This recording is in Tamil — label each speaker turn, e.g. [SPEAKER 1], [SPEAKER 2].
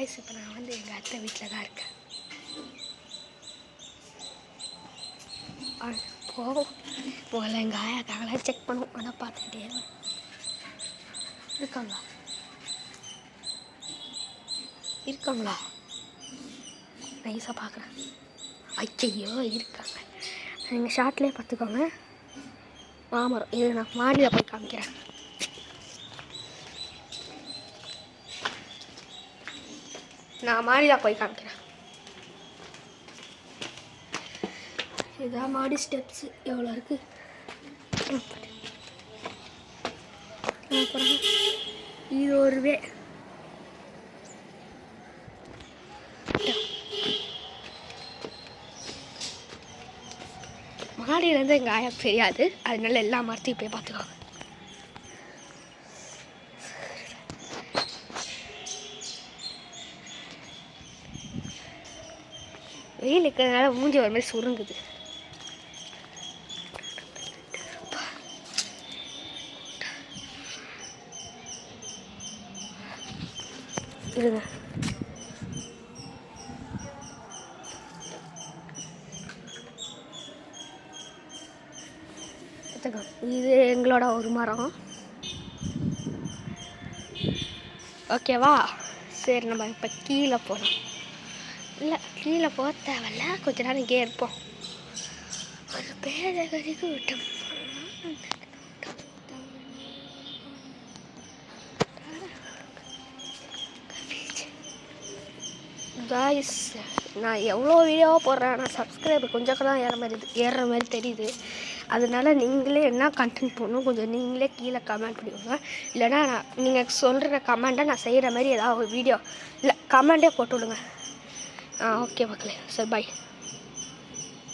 [SPEAKER 1] கைஸ் இப்போ நான் வந்து எங்கள் அத்தை வீட்டில் தான் இருக்கேன். போவோம் முதல்ல எங்கள் ஆயாக்காகலாம் செக் பண்ணுவோம். ஆனால் பார்த்துக்கிட்டே இருக்காங்களா நைஸாக பார்க்குறேன். ஐயோ இருக்காங்க. நீங்கள் ஷார்ட்லேயே பார்த்துக்கோங்க. மாமரம் இது நான் மாடியில் போய் காமிக்கிறேன். இதுதான் மாடி ஸ்டெப்ஸு எவ்வளோ இருக்குது. அப்புறம் இது ஒரு வே. மாடியிலேருந்து எங்கள் ஆயா தெரியாது, அதனால எல்லா மரத்தையும் போய் பார்த்துக்கோங்க. வெயில் இருக்கிறதுனால மூஞ்சி ஒரு மாதிரி சுருங்குது. இருங்க இது எங்களோட ஒரு மரம். ஓகேவா? சரி நம்ம இப்போ கீழே போகலாம். இல்லை கீழே போக தேவையில்ல, கொஞ்ச நேரம் இங்கே இருப்போம். ஒரு பேரகதிக்கு விட்டோம். காய்ஸ் நான் எவ்வளோ வீடியோவாக போடுறேன், ஆனால் சப்ஸ்கிரைபர் கொஞ்சம் தான் ஏறுற மாதிரி தெரியுது. அதனால நீங்களே என்ன கண்டென்ட் போடணும் கொஞ்சம் நீங்களே கீழே கமெண்ட் பண்ணிக்கோங்க. இல்லைனா நீங்கள் சொல்கிற கமெண்ட்டை நான் செய்கிற மாதிரி ஏதாவது ஒரு வீடியோ இல்லை கமெண்ட்டே போட்டு விடுங்க. ஓகே மக்களே, சரி பாய்.